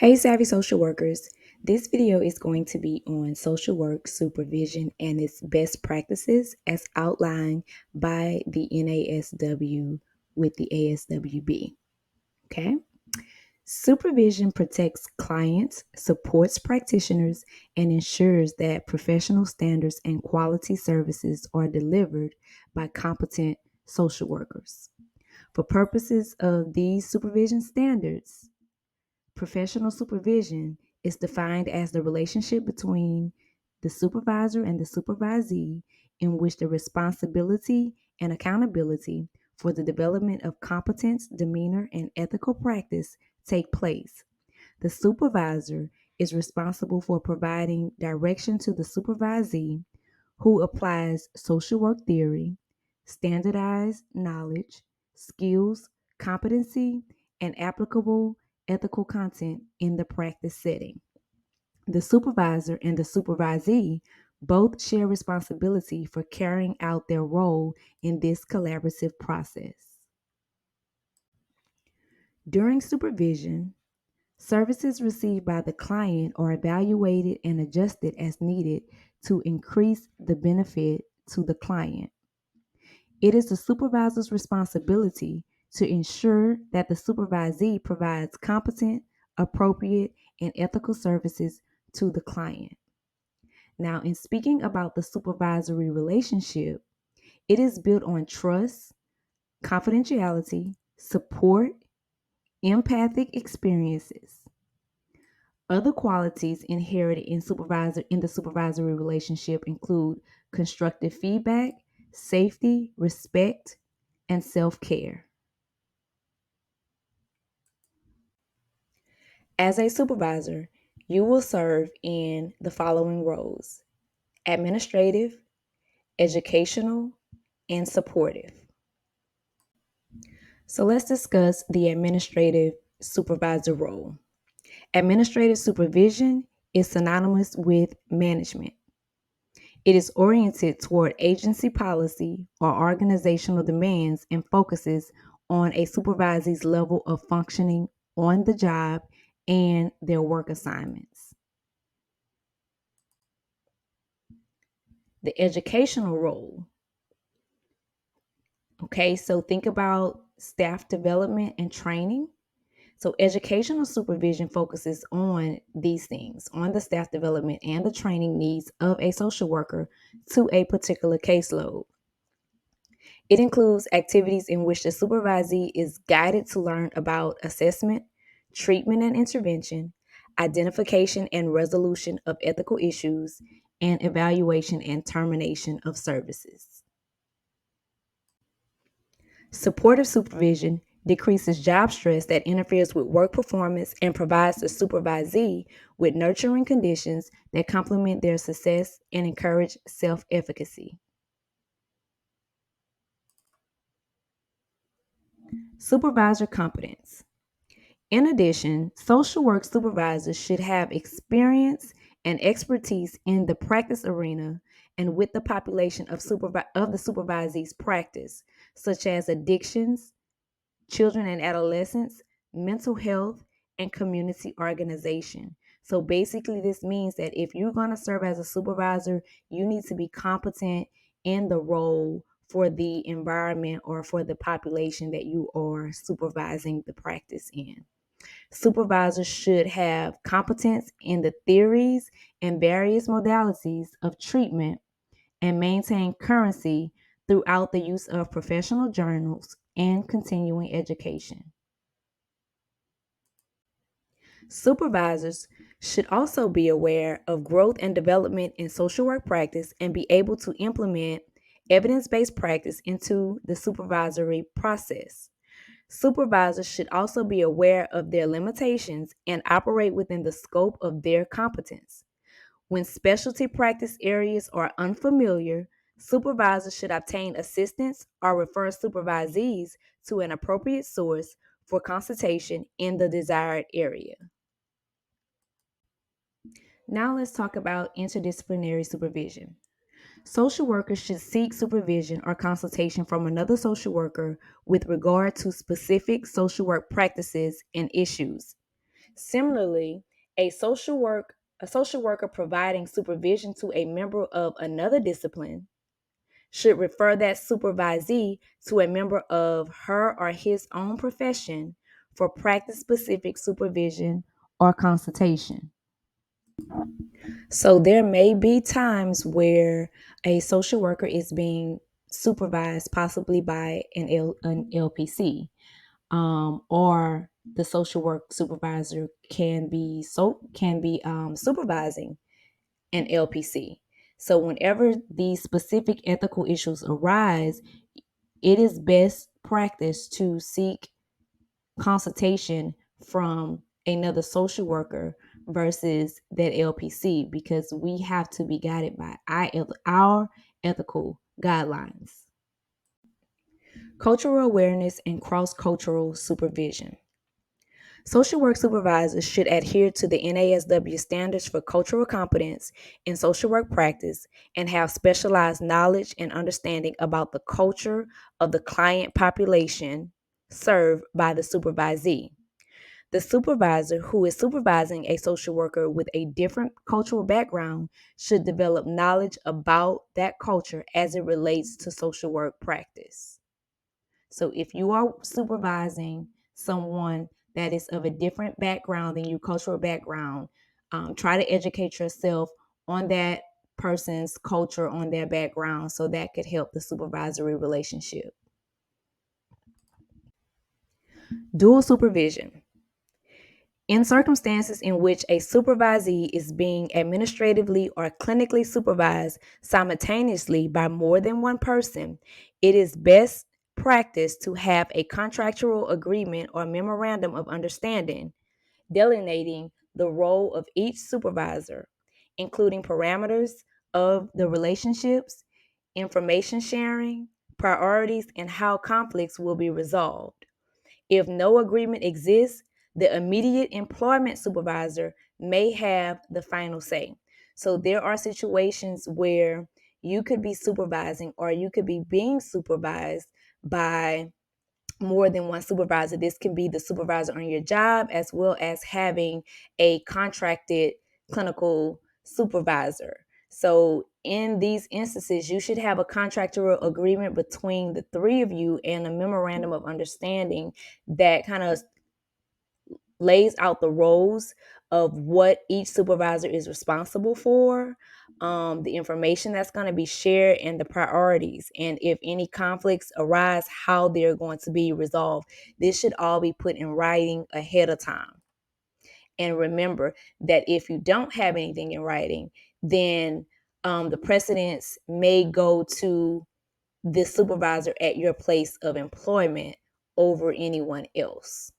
Hey, Savvy Social Workers. This video is going to be on social work supervision and its best practices as outlined by the NASW with the ASWB. Okay? Supervision protects clients, supports practitioners, and ensures that professional standards and quality services are delivered by competent social workers. For purposes of these supervision standards, professional supervision is defined as the relationship between the supervisor and the supervisee in which the responsibility and accountability for the development of competence, demeanor, and ethical practice take place. The supervisor is responsible for providing direction to the supervisee who applies social work theory, standardized knowledge, skills, competency, and applicable ethical content in the practice setting. The supervisor and the supervisee both share responsibility for carrying out their role in this collaborative process. During supervision, services received by the client are evaluated and adjusted as needed to increase the benefit to the client. It is the supervisor's responsibility to ensure that the supervisee provides competent, appropriate, and ethical services to the client. Now, in speaking about the supervisory relationship, it is built on trust, confidentiality, support, empathic experiences. Other qualities inherited in the supervisory relationship include constructive feedback, safety, respect, and self-care. As a supervisor, you will serve in the following roles: administrative, educational, and supportive. So let's discuss the administrative supervisor role. Administrative supervision is synonymous with management. It is oriented toward agency policy or organizational demands and focuses on a supervisee's level of functioning on the job and their work assignments. The educational role. Okay, so think about staff development and training. So, educational supervision focuses on these things, on the staff development and the training needs of a social worker to a particular caseload. It includes activities in which the supervisee is guided to learn about assessment, treatment and intervention, identification and resolution of ethical issues, and evaluation and termination of services. Supportive supervision decreases job stress that interferes with work performance and provides the supervisee with nurturing conditions that complement their success and encourage self-efficacy. Supervisor competence. In addition, social work supervisors should have experience and expertise in the practice arena and with the population of the supervisee's practice, such as addictions, children and adolescents, mental health, and community organization. So basically, this means that if you're going to serve as a supervisor, you need to be competent in the role for the environment or for the population that you are supervising the practice in. Supervisors should have competence in the theories and various modalities of treatment and maintain currency throughout the use of professional journals and continuing education. Supervisors should also be aware of growth and development in social work practice and be able to implement evidence-based practice into the supervisory process. Supervisors should also be aware of their limitations and operate within the scope of their competence. When specialty practice areas are unfamiliar, supervisors should obtain assistance or refer supervisees to an appropriate source for consultation in the desired area. Now let's talk about interdisciplinary supervision. Social workers should seek supervision or consultation from another social worker with regard to specific social work practices and issues. Similarly, a social worker providing supervision to a member of another discipline should refer that supervisee to a member of her or his own profession for practice specific supervision or consultation. So there may be times where a social worker is being supervised possibly by an LPC, or the social work supervisor can be supervising an LPC. So whenever these specific ethical issues arise, it is best practice to seek consultation from another social worker versus that LPC, because we have to be guided by our ethical guidelines. Cultural awareness and cross cultural supervision. Social work supervisors should adhere to the NASW standards for cultural competence in social work practice and have specialized knowledge and understanding about the culture of the client population served by the supervisee. The supervisor who is supervising a social worker with a different cultural background should develop knowledge about that culture as it relates to social work practice. So if you are supervising someone that is of a different background than your cultural background, try to educate yourself on that person's culture, on their background, so that could help the supervisory relationship. Dual supervision. In circumstances in which a supervisee is being administratively or clinically supervised simultaneously by more than one person, it is best practice to have a contractual agreement or memorandum of understanding delineating the role of each supervisor, including parameters of the relationships, information sharing, priorities, and how conflicts will be resolved. If no agreement exists, the immediate employment supervisor may have the final say. So there are situations where you could be supervising or you could be being supervised by more than one supervisor. This can be the supervisor on your job as well as having a contracted clinical supervisor. So in these instances, you should have a contractual agreement between the three of you and a memorandum of understanding that kind of lays out the roles of what each supervisor is responsible for, the information that's going to be shared, and the priorities. And if any conflicts arise, how they're going to be resolved. This should all be put in writing ahead of time. And remember that if you don't have anything in writing, then the precedence may go to the supervisor at your place of employment over anyone else.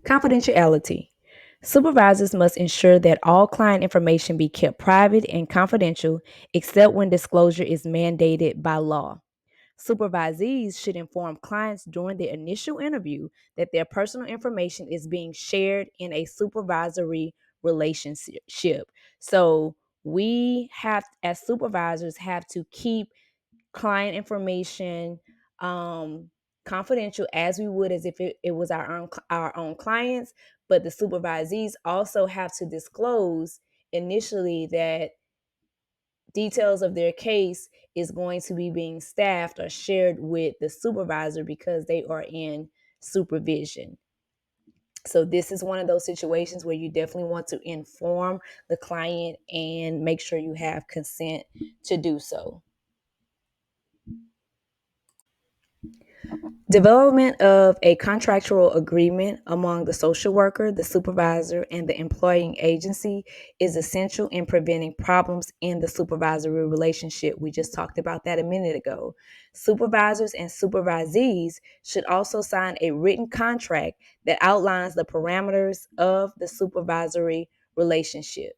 Confidentiality. Supervisors must ensure that all client information be kept private and confidential, except when disclosure is mandated by law. Supervisees should inform clients during the initial interview that their personal information is being shared in a supervisory relationship. So we have, as supervisors, have to keep client information confidential as we would as if it was our own clients, but the supervisees also have to disclose initially that details of their case is going to be being staffed or shared with the supervisor because they are in supervision. So this is one of those situations where you definitely want to inform the client and make sure you have consent to do so. Development of a contractual agreement among the social worker, the supervisor, and the employing agency is essential in preventing problems in the supervisory relationship. We just talked about that a minute ago. Supervisors and supervisees should also sign a written contract that outlines the parameters of the supervisory relationship.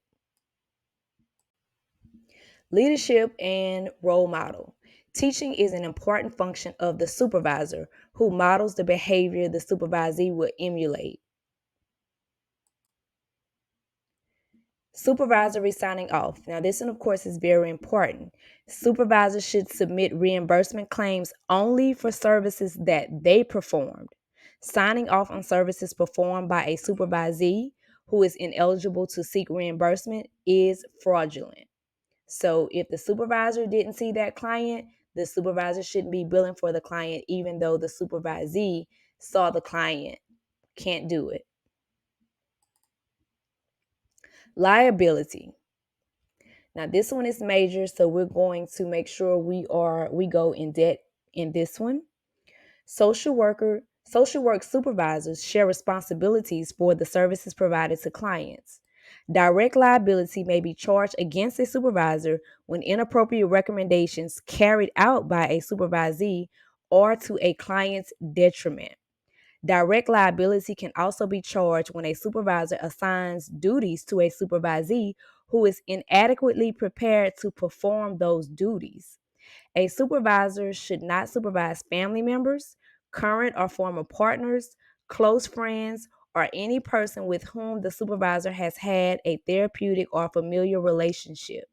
Leadership and role model. Teaching is an important function of the supervisor who models the behavior the supervisee will emulate. Supervisory signing off. Now, this one, of course, is very important. Supervisors should submit reimbursement claims only for services that they performed. Signing off on services performed by a supervisee who is ineligible to seek reimbursement is fraudulent. So if the supervisor didn't see that client, the supervisor shouldn't be billing for the client, even though the supervisee saw the client. Can't do it. Liability. Now this one is major, so we're going to make sure we go in depth in this one. Social work supervisors share responsibilities for the services provided to clients. Direct liability may be charged against a supervisor when inappropriate recommendations carried out by a supervisee are to a client's detriment. Direct liability can also be charged when a supervisor assigns duties to a supervisee who is inadequately prepared to perform those duties. A supervisor should not supervise family members, current or former partners, close friends, or any person with whom the supervisor has had a therapeutic or familiar relationship.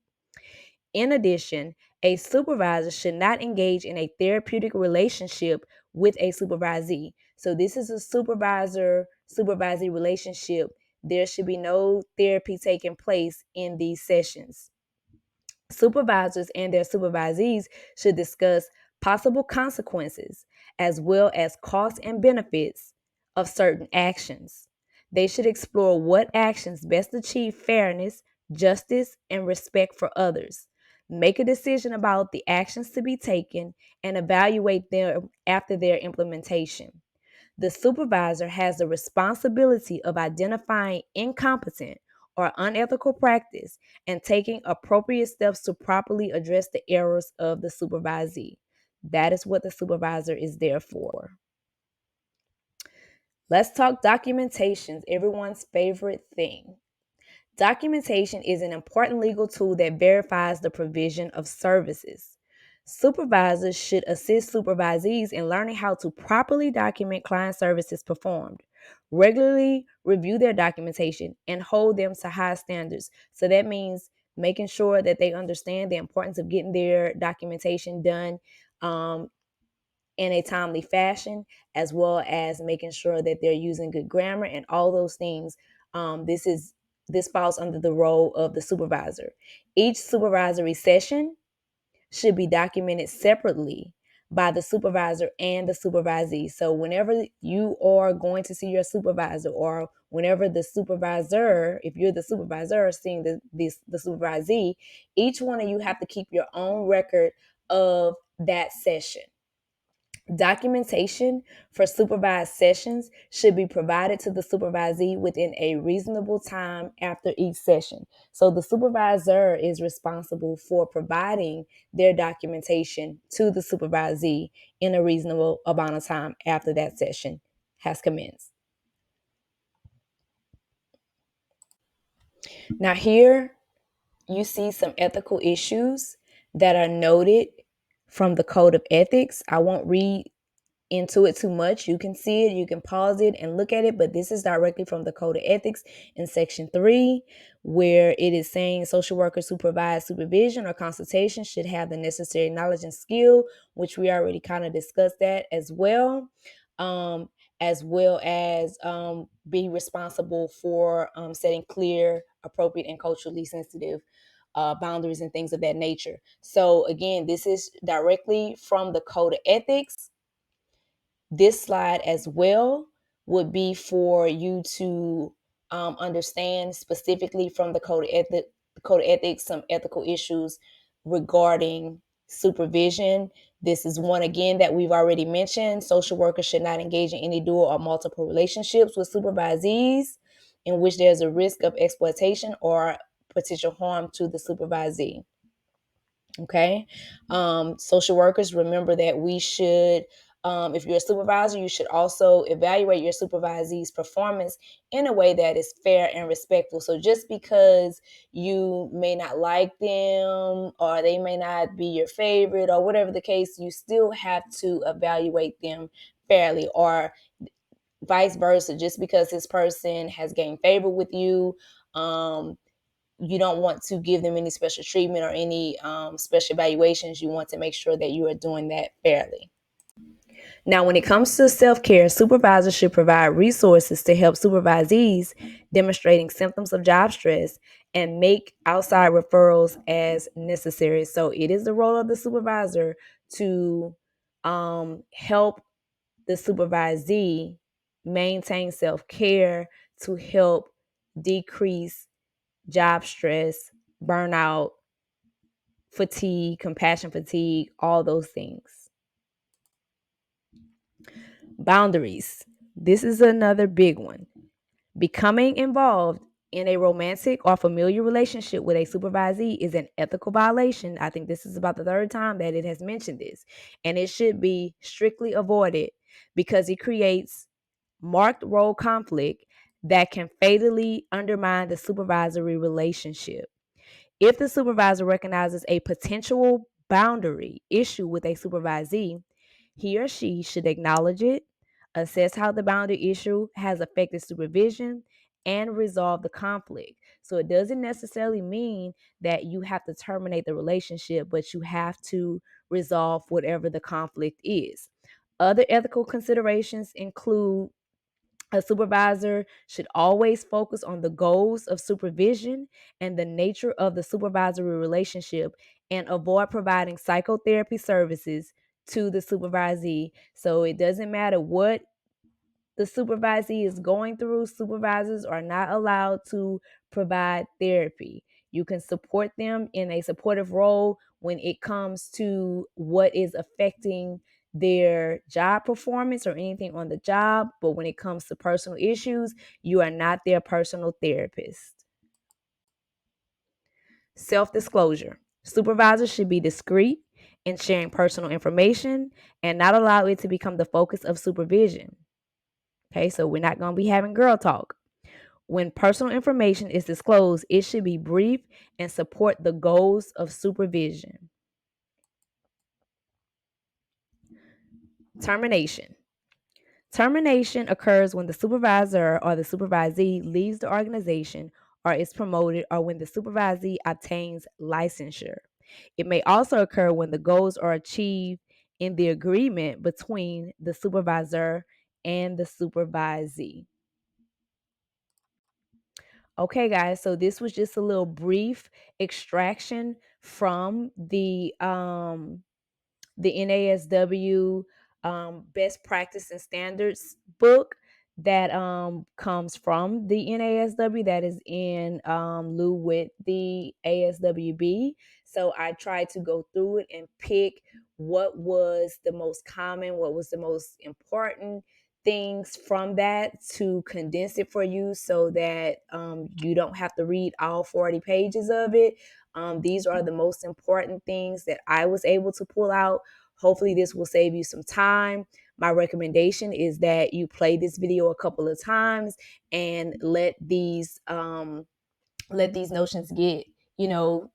In addition, a supervisor should not engage in a therapeutic relationship with a supervisee. So this is a supervisee relationship. There should be no therapy taking place in these sessions. Supervisors and their supervisees should discuss possible consequences as well as costs and benefits of certain actions. They should explore what actions best achieve fairness, justice, and respect for others. Make a decision about the actions to be taken and evaluate them after their implementation. The supervisor has the responsibility of identifying incompetent or unethical practice and taking appropriate steps to properly address the errors of the supervisee. That is what the supervisor is there for. Let's talk documentations, everyone's favorite thing. Documentation is an important legal tool that verifies the provision of services. Supervisors should assist supervisees in learning how to properly document client services performed. Regularly review their documentation and hold them to high standards. So that means making sure that they understand the importance of getting their documentation done um, in a timely fashion, as well as making sure that they're using good grammar and all those things. This falls under the role of the supervisor. Each supervisory session should be documented separately by the supervisor and the supervisee. So whenever you are going to see your supervisor, or whenever the supervisor, if you're the supervisor seeing the supervisee, each one of you have to keep your own record of that session. Documentation for supervised sessions should be provided to the supervisee within a reasonable time after each session. So the supervisor is responsible for providing their documentation to the supervisee in a reasonable amount of time after that session has commenced. Now, here you see some ethical issues that are noted from the Code of Ethics. I won't read into it too much. You can see it, you can pause it and look at it, but this is directly from the Code of Ethics in Section 3, where it is saying social workers who provide supervision or consultation should have the necessary knowledge and skill, which we already kind of discussed that as well. As well as be responsible for setting clear, appropriate, and culturally sensitive boundaries and things of that nature. So again, this is directly from the Code of Ethics. This slide as well would be for you to understand specifically from the Code of Ethics, some ethical issues regarding supervision. This is one again that we've already mentioned. Social workers should not engage in any dual or multiple relationships with supervisees in which there's a risk of exploitation or potential harm to the supervisee. Okay. Social workers, remember that we should, if you're a supervisor, you should also evaluate your supervisee's performance in a way that is fair and respectful. So just because you may not like them or they may not be your favorite or whatever the case, you still have to evaluate them fairly, or vice versa. Just because this person has gained favor with you, you don't want to give them any special treatment or any special evaluations. You want to make sure that you are doing that fairly. Now, when it comes to self-care, supervisors should provide resources to help supervisees demonstrating symptoms of job stress and make outside referrals as necessary. So it is the role of the supervisor to help the supervisee maintain self-care to help decrease job stress, burnout, fatigue, compassion fatigue, all those things. Boundaries. This is another big one. Becoming involved in a romantic or familiar relationship with a supervisee is an ethical violation. I think this is about the third time that it has mentioned this, and it should be strictly avoided because it creates marked role conflict that can fatally undermine the supervisory relationship. If the supervisor recognizes a potential boundary issue with a supervisee, he or she should acknowledge it, assess how the boundary issue has affected supervision, and resolve the conflict. So it doesn't necessarily mean that you have to terminate the relationship, but you have to resolve whatever the conflict is. Other ethical considerations include a supervisor should always focus on the goals of supervision and the nature of the supervisory relationship and avoid providing psychotherapy services to the supervisee. So it doesn't matter what the supervisee is going through, supervisors are not allowed to provide therapy. You can support them in a supportive role when it comes to what is affecting their job performance or anything on the job, but when it comes to personal issues, you are not their personal therapist. Self-disclosure. Supervisors should be discreet in sharing personal information and not allow it to become the focus of supervision. Okay, so we're not going to be having girl talk. When personal information is disclosed, it should be brief and support the goals of supervision. Termination. Termination occurs when the supervisor or the supervisee leaves the organization or is promoted or when the supervisee obtains licensure. It may also occur when the goals are achieved in the agreement between the supervisor and the supervisee. Okay, guys, so this was just a little brief extraction from the NASW best practice and standards book that comes from the NASW that is in lieu with the ASWB. So I tried to go through it and pick what was the most common, what was the most important things from that to condense it for you so that you don't have to read all 40 pages of it. These are the most important things that I was able to pull out. Hopefully this will save you some time. My recommendation is that you play this video a couple of times and let these notions get,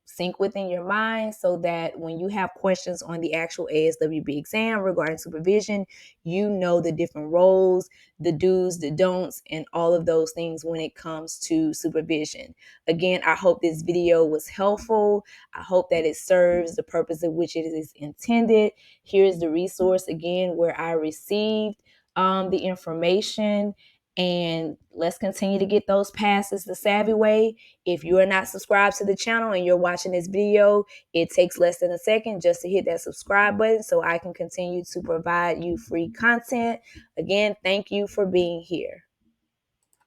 sink within your mind so that when you have questions on the actual ASWB exam regarding supervision, you know the different roles, the do's, the don'ts, and all of those things when it comes to supervision. Again, I hope this video was helpful. I hope that it serves the purpose of which it is intended. Here's the resource again where I received the information. And let's continue to get those passes the savvy way. If you are not subscribed to the channel and you're watching this video, it takes less than a second just to hit that subscribe button so I can continue to provide you free content. Again, thank you for being here.